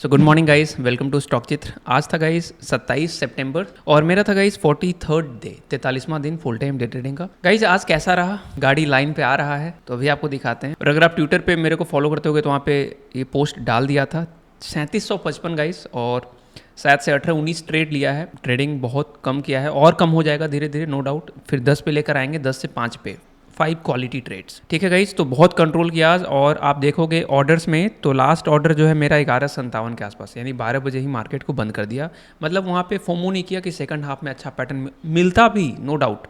So good morning guys, welcome to stock Chitra. आज था guys 27 सितंबर और मेरा था गाइस 43rd डे, 43वां दिन फुल टाइम डे ट्रेडिंग का। गाइस आज कैसा रहा, गाड़ी लाइन पे आ रहा है तो अभी आपको दिखाते हैं। और अगर आप ट्विटर पे मेरे को फॉलो करते होगे तो वहाँ पे ये पोस्ट डाल दिया था 3755 गाइस, और शायद से 18-19 ट्रेड लिया है। ट्रेडिंग बहुत कम किया है और कम हो जाएगा धीरे धीरे, नो डाउट। फिर 10 पे लेकर आएंगे, 10 से 5 पे 5 क्वालिटी ट्रेड्स। ठीक है गाइस, तो बहुत कंट्रोल किया आज। और आप देखोगे ऑर्डर्स में तो लास्ट ऑर्डर जो है मेरा 11:57 के आसपास, यानी 12 बजे ही मार्केट को बंद कर दिया। मतलब वहाँ पे फोमो नहीं किया कि सेकंड हाफ में अच्छा पैटर्न मिलता भी, नो डाउट।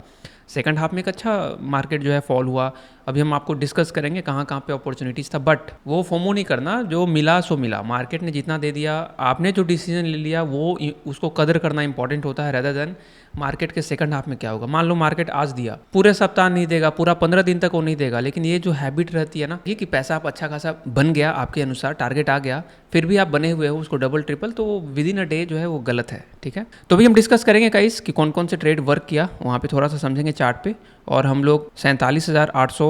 सेकंड हाफ में एक अच्छा मार्केट जो है फॉल हुआ। अभी हम आपको डिस्कस करेंगे कहाँ कहाँ पे अपॉर्चुनिटीज़ था, बट वो फोमो नहीं करना। जो मिला सो मिला, मार्केट ने जितना दे दिया, आपने जो डिसीजन ले लिया वो उसको कदर करना इंपॉर्टेंट होता है, रेदर देन मार्केट के सेकंड हाफ में क्या होगा। मान लो मार्केट आज दिया, पूरे सप्ताह नहीं देगा, पूरा 15 दिन तक वो नहीं देगा, लेकिन ये जो हैबिट रहती है ना, ये कि पैसा आप अच्छा खासा बन गया, आपके अनुसार टारगेट आ गया, फिर भी आप बने हुए हो उसको डबल ट्रिपल, तो विद इन अ डे जो है वो गलत है। ठीक है, तो भी हम डिस्कस करेंगे गाइस कि कौन कौन से ट्रेड वर्क किया, वहाँ पे थोड़ा सा समझेंगे चार्ट पे। और हम लोग 47,800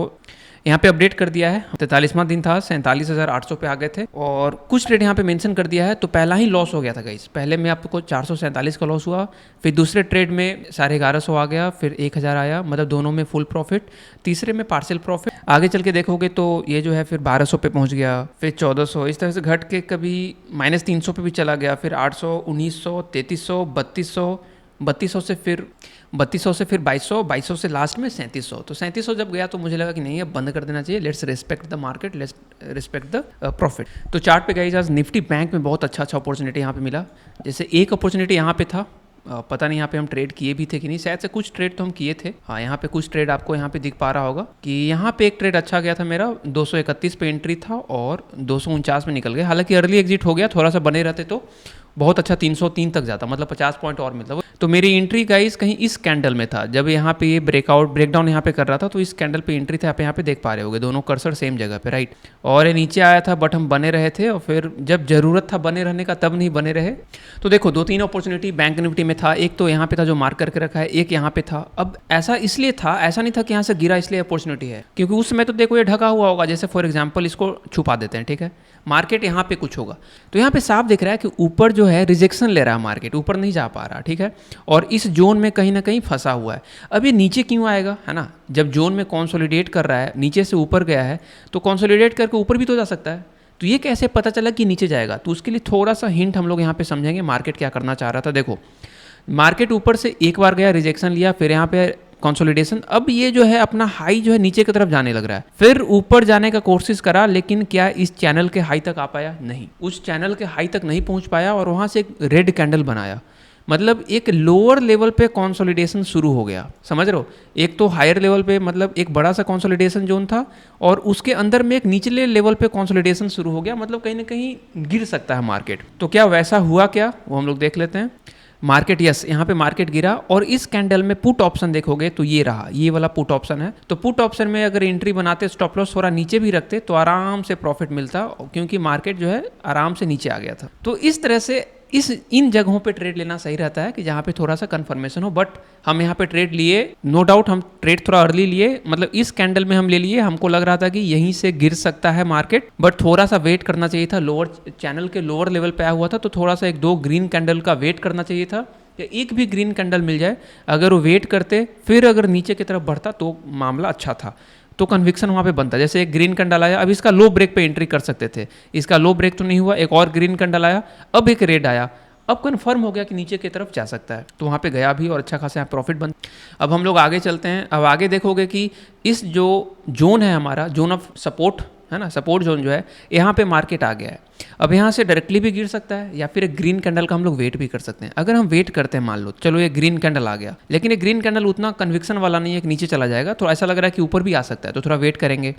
यहाँ पे अपडेट कर दिया है। 43वां दिन था, 47,800 पे आ गए थे। और कुछ ट्रेड यहाँ पे मेंशन कर दिया है, तो पहला ही लॉस हो गया था गाइस। पहले में आपको 447 का लॉस हुआ, फिर दूसरे ट्रेड में 1150 आ गया, फिर 1000 आया, मतलब दोनों में फुल प्रॉफिट। तीसरे में पार्शियल प्रॉफिट। आगे चल के देखोगे तो ये जो है फिर 1200 पे पहुँच गया, फिर 1400, इस तरह से घट के कभी -300 पे भी चला गया, फिर 800, 1900, 3300, 3200 से फिर 2200, 2200 से लास्ट में 3700। तो 3700 जब गया तो मुझे लगा कि नहीं, अब बंद कर देना चाहिए। Let's respect the market, let's respect the profit. तो चार्ट पे गई आज निफ्टी बैंक में बहुत अच्छा अपॉर्चुनिटी यहाँ पे मिला। जैसे एक अपॉर्चुनिटी यहाँ पे था, पता नहीं यहाँ पे हम ट्रेड किए भी थे कि नहीं, शायद से कुछ ट्रेड तो हम किए थे। हाँ, यहाँ पे कुछ ट्रेड आपको यहाँ पे दिख पा रहा होगा कि यहाँ पे एक ट्रेड अच्छा गया था मेरा, 231 पे एंट्री था और 249 में निकल गया। हालांकि अर्ली एग्जिट हो गया, थोड़ा सा बने रहते तो बहुत अच्छा 303 तक जाता, मतलब 50 पॉइंट और मिलता। तो मेरी एंट्री गाइस कहीं इस कैंडल में था, जब यहाँ पे ये ब्रेकडाउन यहाँ पे कर रहा था, तो इस कैंडल पे एंट्री था। आप यहाँ पे देख पा रहे होगे दोनों कर्सर सेम जगह पे, राइट। और ये नीचे आया था बट हम बने रहे थे, और फिर जब जरूरत था बने रहने का तब नहीं बने रहे। तो देखो 2-3 अपॉर्चुनिटी बैंक निफ्टी में था। एक तो यहाँ पे था जो मार्क करके रखा है, एक यहाँ पे था। अब ऐसा इसलिए था, ऐसा नहीं था कि यहाँ से गिरा इसलिए अपॉर्चुनिटी है, क्योंकि उस समय तो देखो ये ढका हुआ होगा। जैसे फॉर एग्जाम्पल इसको छुपा देते हैं, ठीक है, मार्केट यहाँ पे कुछ होगा, तो यहाँ पे साफ दिख रहा है कि ऊपर जो है रिजेक्शन ले रहा है मार्केट, ऊपर नहीं जा पा रहा। ठीक है, और इस जोन में कहीं ना कहीं फंसा हुआ है। अब ये नीचे क्यों आएगा, है ना। जब जोन में कंसोलिडेट कर रहा है, नीचे से ऊपर गया है, तो कंसोलिडेट करके ऊपर भी तो जा सकता है। तो ये कैसे पता चला कि नीचे जाएगा, तो उसके लिए थोड़ा सा हिंट हम लोग यहाँ पे समझेंगे मार्केट क्या करना चाह रहा था। देखो मार्केट ऊपर से एक बार गया, रिजेक्शन लिया, फिर यहाँ पे कंसोलिडेशन। अब ये जो है अपना हाई जो है नीचे की तरफ जाने लग रहा है, फिर ऊपर जाने का कोशिश करा, लेकिन क्या इस चैनल के हाई तक आ पाया? नहीं, उस चैनल के हाई तक नहीं पहुंच पाया, और वहां से एक रेड कैंडल बनाया। मतलब एक लोअर लेवल पे कंसोलिडेशन शुरू हो गया, समझ रहे हो। एक तो हायर लेवल पे मतलब एक बड़ा सा कंसोलिडेशन जोन था, और उसके अंदर में एक निचले लेवल पे कंसोलिडेशन शुरू हो गया। मतलब कहीं ना कहीं गिर सकता है मार्केट। तो क्या वैसा हुआ क्या, वो हम लोग देख लेते हैं। मार्केट, यस, यहाँ पे मार्केट गिरा, और इस कैंडल में पुट ऑप्शन देखोगे तो ये रहा, ये वाला पुट ऑप्शन है। तो पुट ऑप्शन में अगर एंट्री बनाते, स्टॉप लॉस थोड़ा नीचे भी रखते, तो आराम से प्रॉफिट मिलता, क्योंकि मार्केट जो है आराम से नीचे आ गया था। तो इस तरह से इन जगहों पे ट्रेड लेना सही रहता है कि जहाँ पे थोड़ा सा कंफर्मेशन हो। बट हम यहाँ पे ट्रेड लिए, नो डाउट हम ट्रेड थोड़ा अर्ली लिए, मतलब इस कैंडल में हम ले लिए। हमको लग रहा था कि यहीं से गिर सकता है मार्केट, बट थोड़ा सा वेट करना चाहिए था। लोअर चैनल के लोअर लेवल पे आया हुआ था, तो थोड़ा सा 1-2 ग्रीन कैंडल का वेट करना चाहिए था, या एक भी ग्रीन कैंडल मिल जाए। अगर वो वेट करते, फिर अगर नीचे की तरफ बढ़ता तो मामला अच्छा था, तो कन्विक्शन वहाँ पे बनता। जैसे एक ग्रीन कैंडल आया, अब इसका लो ब्रेक पे एंट्री कर सकते थे, इसका लो ब्रेक तो नहीं हुआ। एक और ग्रीन कैंडल आया, अब एक रेड आया, अब कन्फर्म हो गया कि नीचे की तरफ जा सकता है, तो वहाँ पे गया भी और अच्छा खासा प्रॉफिट बन। अब हम लोग आगे चलते हैं। अब आगे देखोगे कि इस जो जोन है हमारा, जोन ऑफ सपोर्ट है ना, सपोर्ट जोन जो है, यहाँ पे मार्केट आ गया है। अब यहाँ से डायरेक्टली भी गिर सकता है, या फिर एक ग्रीन कैंडल का हम लोग वेट भी कर सकते हैं। अगर हम वेट करते हैं, मान लो चलो ये ग्रीन कैंडल आ गया, लेकिन ये ग्रीन कैंडल उतना कन्विक्शन वाला नहीं है कि नीचे चला जाएगा, तो ऐसा लग रहा है कि ऊपर भी आ सकता है, तो थोड़ा वेट करेंगे।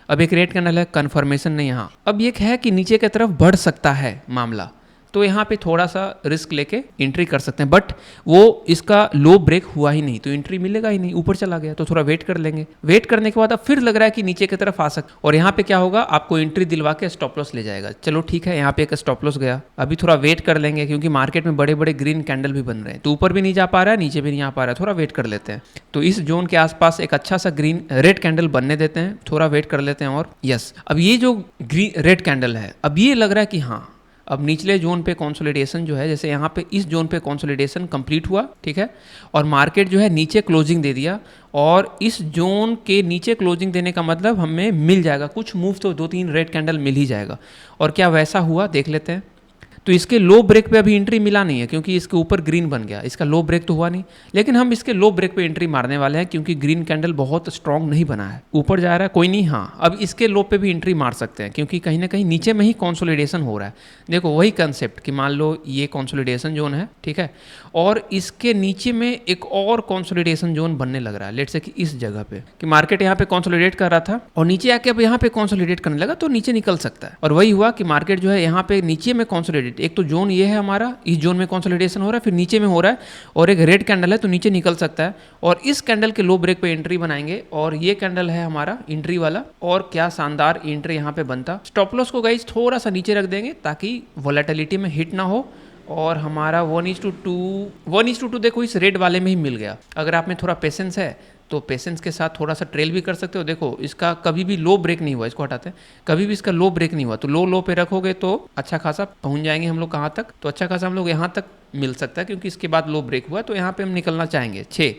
अब एक रेड कैंडल है, कन्फर्मेशन नहीं यहाँ। अब ये है कि नीचे की तरफ बढ़ सकता है मामला, तो यहाँ पे थोड़ा सा रिस्क लेके एंट्री कर सकते हैं, बट वो इसका लो ब्रेक हुआ ही नहीं, तो एंट्री मिलेगा ही नहीं, ऊपर चला गया, तो थोड़ा वेट कर लेंगे। वेट करने के बाद अब फिर लग रहा है कि नीचे की तरफ आ सकता, और यहाँ पे क्या होगा, आपको एंट्री दिलवा के स्टॉप लॉस ले जाएगा। चलो ठीक है, यहाँ पे एक स्टॉप लॉस गया, अभी थोड़ा वेट कर लेंगे, क्योंकि मार्केट में बड़े बड़े ग्रीन कैंडल भी बन रहे हैं, तो ऊपर भी नहीं जा पा रहा है, नीचे भी नहीं आ पा रहा है, थोड़ा वेट कर लेते हैं। तो इस जोन के आसपास एक अच्छा सा ग्रीन रेड कैंडल बनने देते हैं, थोड़ा वेट कर लेते हैं। और यस, अब ये जो ग्रीन रेड कैंडल है, अब ये लग रहा है कि हाँ अब निचले जोन पे कंसोलिडेशन जो है, जैसे यहाँ पे इस जोन पे कंसोलिडेशन कंप्लीट हुआ, ठीक है, और मार्केट जो है नीचे क्लोजिंग दे दिया, और इस जोन के नीचे क्लोजिंग देने का मतलब हमें मिल जाएगा कुछ मूव, तो 2-3 रेड कैंडल मिल ही जाएगा। और क्या वैसा हुआ देख लेते हैं। तो इसके लो ब्रेक पे अभी एंट्री मिला नहीं है क्योंकि इसके ऊपर ग्रीन बन गया, इसका लो ब्रेक तो हुआ नहीं, लेकिन हम इसके लो ब्रेक पे एंट्री मारने वाले हैं क्योंकि ग्रीन कैंडल बहुत स्ट्रांग नहीं बना है, ऊपर जा रहा है कोई नहीं। हाँ, अब इसके लो पे भी एंट्री मार सकते हैं क्योंकि कहीं ना कहीं नीचे में ही कंसोलिडेशन हो रहा है। देखो वही कंसेप्ट कि मान लो ये कंसोलिडेशन जोन है, ठीक है, और इसके नीचे में एक और कंसोलिडेशन जोन बनने लग रहा है, लेट्स से कि इस जगह पे कि मार्केट यहाँ पे कंसोलिडेट कर रहा था और नीचे आके अब यहाँ पे कंसोलिडेट करने लगा तो नीचे निकल सकता है। और वही हुआ कि मार्केट जो है यहाँ पे नीचे में कंसोलिडेट, एक तो जोन ये है हमारा, इस जोन में कंसोलिडेशन हो रहा है, फिर नीचे में हो रहा है और एक रेड कैंडल है तो नीचे निकल सकता है, और इस कैंडल के लो ब्रेक पे एंट्री बनाएंगे और ये कैंडल है हमारा एंट्री वाला, और क्या शानदार एंट्री यहाँ पे बनता। स्टॉप लॉस को गाइस थोड़ा सा नीचे रख देंगे ताकि वोलेटिलिटी में हिट ना हो, और हमारा 1:2 देखो इस रेड वाले में ही मिल गया। अगर आप में थोड़ा पेशेंस है तो पेशेंस के साथ थोड़ा सा ट्रेल भी कर सकते हो। देखो इसका कभी भी लो ब्रेक नहीं हुआ, इसको हटाते हैं, कभी भी इसका लो ब्रेक नहीं हुआ, तो लो पे रखोगे तो अच्छा खासा पहुंच जाएंगे हम लोग कहाँ तक, तो अच्छा खासा हम लोग यहाँ तक मिल सकता है क्योंकि इसके बाद लो ब्रेक हुआ तो यहाँ पे हम निकलना चाहेंगे 6,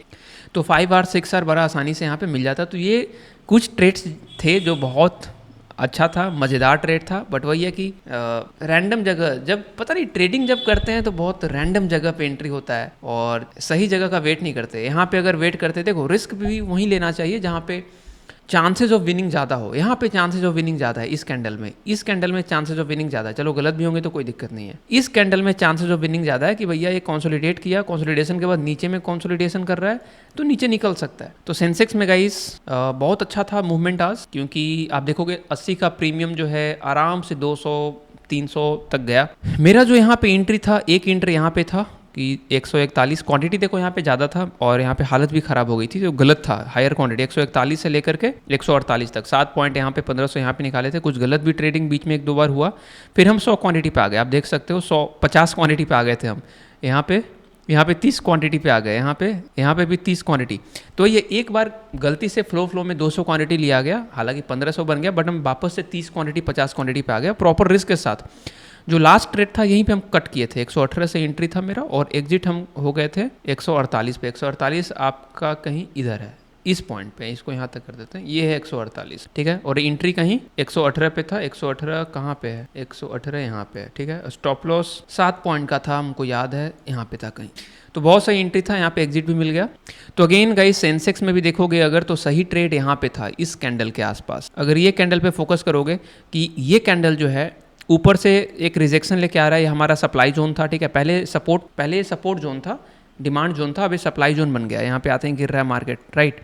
तो 5R 6R बड़ा आसानी से यहाँ पे मिल जाता। तो ये कुछ ट्रेड्स थे जो बहुत अच्छा था, मज़ेदार ट्रेड था, बट वही है कि रैंडम जगह, जब पता नहीं ट्रेडिंग जब करते हैं तो बहुत रैंडम जगह पे एंट्री होता है और सही जगह का वेट नहीं करते। यहाँ पे अगर वेट करते, देखो रिस्क भी वहीं लेना चाहिए जहाँ पे चांसेस ऑफ विनिंग ज़्यादा हो। यहाँ पे चांसेस ऑफ विनिंग ज़्यादा है इस कैंडल में चांसेस ऑफ विनिंग ज़्यादा है। चलो गलत भी होंगे तो कोई दिक्कत नहीं है, इस कैंडल में चांसेस ऑफ विनिंग ज़्यादा है कि भैया ये कंसोलिडेट किया, कंसोलिडेशन के बाद नीचे में कंसोलिडेशन कर रहा है तो नीचे निकल सकता है। तो सेंसेक्स में गाइस बहुत अच्छा था मूवमेंट आज, क्योंकि आप देखोगे 80 का प्रीमियम जो है आराम से 200-300 तक गया। मेरा जो यहाँ पे एंट्री था, एक एंट्री यहाँ पे था कि 141, क्वांटिटी देखो यहाँ पे ज़्यादा था और यहाँ पे हालत भी ख़राब हो गई थी, तो गलत था। हायर क्वांटिटी 141 से लेकर के 148 तक 7 पॉइंट यहाँ पे 1500 यहाँ पे निकाले थे, कुछ गलत भी ट्रेडिंग बीच में 1-2 बार हुआ। फिर हम 100 क्वांटिटी पे आ गए, आप देख सकते हो 150 क्वांटिटी पे आ गए थे हम, यहाँ पे 30 क्वांटिटी पे आ गए, यहाँ पे भी 30 क्वांटिटी। तो ये एक बार गलती से फ्लो में 200 क्वांटिटी लिया गया, हालांकि 1500 बन गया, बट हम वापस से 30 क्वांटिटी 50 क्वांटिटी पे आ गया प्रॉपर रिस्क के साथ। जो लास्ट ट्रेड था यहीं पे हम कट किए थे, 118 से एंट्री था मेरा और एग्जिट हम हो गए थे 148 पे। 148 आपका कहीं इधर है, इस पॉइंट पे, इसको यहाँ तक कर देते हैं, ये है 148, ठीक है, और एंट्री कहीं 118 पे था। 118 कहाँ पे है, 118 यहाँ पे है, ठीक है। स्टॉप लॉस 7 पॉइंट का था, हमको याद है, यहाँ पे था कहीं, तो बहुत सही एंट्री था, यहाँ पे एग्जिट भी मिल गया। तो अगेन गाइस सेंसेक्स में भी देखोगे अगर तो सही ट्रेड यहाँ पे था, इस कैंडल के आसपास। अगर ये कैंडल पे फोकस करोगे कि ये कैंडल जो है ऊपर से एक रिजेक्शन लेके आ रहा है, ये हमारा सप्लाई जोन था, ठीक है, पहले सपोर्ट जोन था, डिमांड जोन था, अभी सप्लाई जोन बन गया, यहाँ पे आते हैं गिर रहा है मार्केट, राइट।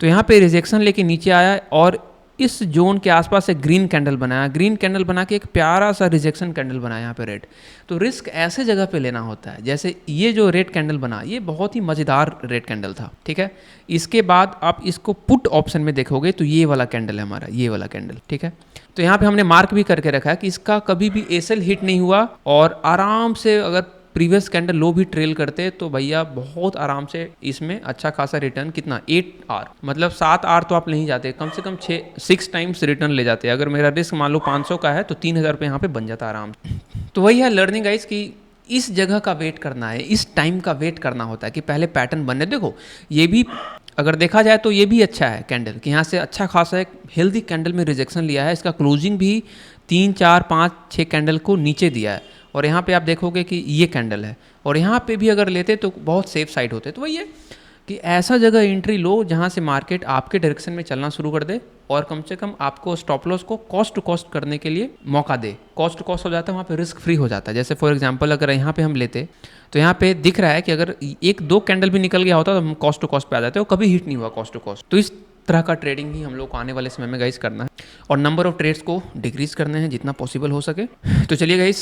तो यहाँ पे रिजेक्शन लेके नीचे आया और इस जोन के आसपास एक ग्रीन कैंडल बनाया, ग्रीन कैंडल बना के एक प्यारा सा रिजेक्शन कैंडल बनाया यहाँ पे रेड। तो रिस्क ऐसे जगह पे लेना होता है, जैसे ये जो रेड कैंडल बना, ये बहुत ही मज़ेदार रेड कैंडल था, ठीक है। इसके बाद आप इसको पुट ऑप्शन में देखोगे तो ये वाला कैंडल है हमारा, ये वाला कैंडल, ठीक है। तो यहाँ पे हमने मार्क भी करके रखा है कि इसका कभी भी एसएल हिट नहीं हुआ और आराम से अगर प्रीवियस कैंडल लो भी ट्रेल करते तो भैया बहुत आराम से इसमें अच्छा खासा रिटर्न, कितना 8R, मतलब 7R तो आप नहीं जाते, कम से कम 6 टाइम्स रिटर्न ले जाते। अगर मेरा रिस्क मान लो 500 का है तो 3000 रुपये यहाँ पे बन जाता आराम से। तो वही है लर्निंग गाइस कि इस जगह का वेट करना है, इस टाइम का वेट करना होता है कि पहले पैटर्न बनने। देखो ये भी अगर देखा जाए तो ये भी अच्छा है कैंडल कि यहाँ से अच्छा खासा एक हेल्दी कैंडल में रिजेक्शन लिया है, इसका क्लोजिंग भी 3, 4, 5, 6 कैंडल को नीचे दिया है, और यहाँ पे आप देखोगे कि ये कैंडल है, और यहाँ पे भी अगर लेते तो बहुत सेफ साइड होते। तो वही है कि ऐसा जगह एंट्री लो जहाँ से मार्केट आपके डायरेक्शन में चलना शुरू कर दे और कम से कम आपको स्टॉप लॉस को कॉस्ट टू कॉस्ट करने के लिए मौका दे। कॉस्ट टू कॉस्ट हो जाता है, वहाँ पे रिस्क फ्री हो जाता है। जैसे फॉर एग्जांपल अगर यहाँ पे हम लेते तो यहाँ पे दिख रहा है कि अगर 1-2 कैंडल भी निकल गया होता तो हम कॉस्ट टू कॉस्ट पे आ जाते, वो कभी हिट नहीं हुआ कॉस्ट टू कॉस्ट। तो इस तरह का ट्रेडिंग ही हम लोग को आने वाले समय में गाइस करना है और नंबर ऑफ ट्रेड्स को डिक्रीज करने हैं जितना पॉसिबल हो सके। तो चलिए गाइस,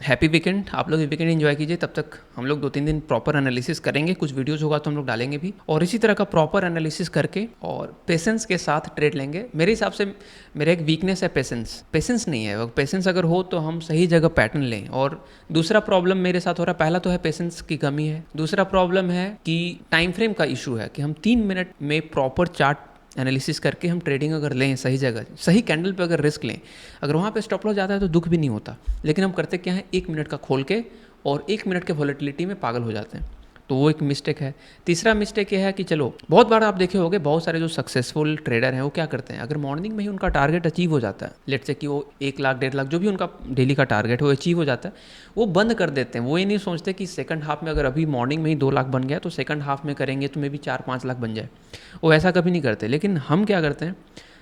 हैप्पी वीकेंड, आप लोग वीकेंड एंजॉय कीजिए। तब तक हम लोग 2-3 दिन प्रॉपर एनालिसिस करेंगे, कुछ वीडियोस होगा तो हम लोग डालेंगे भी, और इसी तरह का प्रॉपर एनालिसिस करके और पेशेंस के साथ ट्रेड लेंगे। मेरे हिसाब से मेरा एक वीकनेस है पेशेंस नहीं है, पेशेंस अगर हो तो हम सही जगह पैटर्न लें। और दूसरा प्रॉब्लम मेरे साथ हो रहा है, पहला तो है पेशेंस की कमी है, दूसरा प्रॉब्लम है कि टाइम फ्रेम का इशू है कि हम 3 मिनट में प्रॉपर चार्ट एनालिसिस करके हम ट्रेडिंग अगर लें सही जगह, सही कैंडल पे अगर रिस्क लें, अगर वहाँ पे स्टॉप लॉस जाता है तो दुख भी नहीं होता। लेकिन हम करते क्या है, 1 मिनट का खोल के और 1 मिनट के वॉलेटिलिटी में पागल हो जाते हैं, तो वो एक मिस्टेक है। तीसरा मिस्टेक ये है कि चलो बहुत बार आप देखे होंगे, बहुत सारे जो सक्सेसफुल ट्रेडर हैं वो क्या करते हैं, अगर मॉर्निंग में ही उनका टारगेट अचीव हो जाता है, लेट से कि वो 1 लाख 1.5 लाख जो भी उनका डेली का टारगेट है वो अचीव हो जाता है, वो बंद कर देते हैं। वो ये नहीं सोचते कि सेकंड हाफ में अगर अभी मॉर्निंग में ही 2 लाख बन गया तो सेकंड हाफ में करेंगे तो मे भी 4-5 लाख बन जाए, वो ऐसा कभी नहीं करते। लेकिन हम क्या करते हैं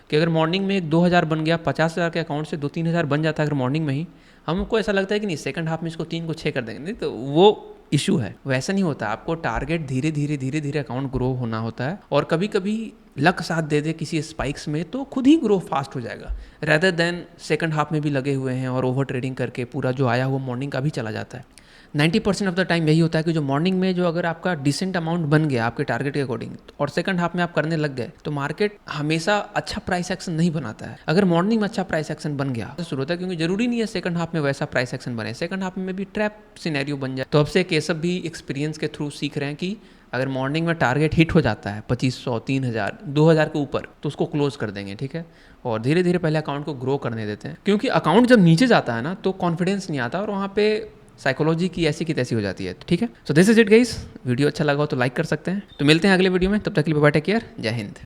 कि अगर मॉर्निंग में 2,000 बन गया, 50,000 के अकाउंट से 2-3 हज़ार बन जाता है अगर मॉर्निंग में ही, हमको ऐसा लगता है कि नहीं सेकंड हाफ में इसको 3 को 6 कर देंगे, नहीं तो वो इशू है। वैसा नहीं होता, आपको टारगेट धीरे धीरे अकाउंट ग्रो होना होता है, और कभी कभी लक साथ दे दे किसी स्पाइक्स में तो खुद ही ग्रो फास्ट हो जाएगा, रेदर देन सेकंड हाफ में भी लगे हुए हैं और ओवर ट्रेडिंग करके पूरा जो आया हुआ मॉर्निंग का भी चला जाता है। 90% ऑफ द टाइम यही होता है कि जो मॉर्निंग में जो अगर आपका डिसेंट अमाउंट बन गया आपके टारगेट के अकॉर्डिंग और सेकंड हाफ में आप करने लग गए, तो मार्केट हमेशा अच्छा प्राइस एक्शन नहीं बनाता है। अगर मॉर्निंग में अच्छा प्राइस एक्शन बन गया तो शुरू होता है, क्योंकि जरूरी नहीं है सेकंड हाफ में वैसा प्राइस एक्शन बने, सेकंड हाफ में भी ट्रैप सिनेरियो बन जाए। तो अब से केसब भी एक्सपीरियंस के थ्रू सीख रहे हैं कि अगर मॉर्निंग में टारगेट हिट हो जाता है 2500, 3000, 2000 के ऊपर, तो उसको क्लोज कर देंगे, ठीक है। और धीरे धीरे पहले अकाउंट को ग्रो करने देते हैं, क्योंकि अकाउंट जब नीचे जाता है ना तो कॉन्फिडेंस नहीं आता और वहाँ पे साइकोलॉजी की ऐसी की तैसी हो जाती है, ठीक है। So this is it guys, video अच्छा लगा हो तो लाइक कर सकते हैं। तो मिलते हैं अगले वीडियो में, तब तक के लिए बाय, टेक केयर, जय हिंद।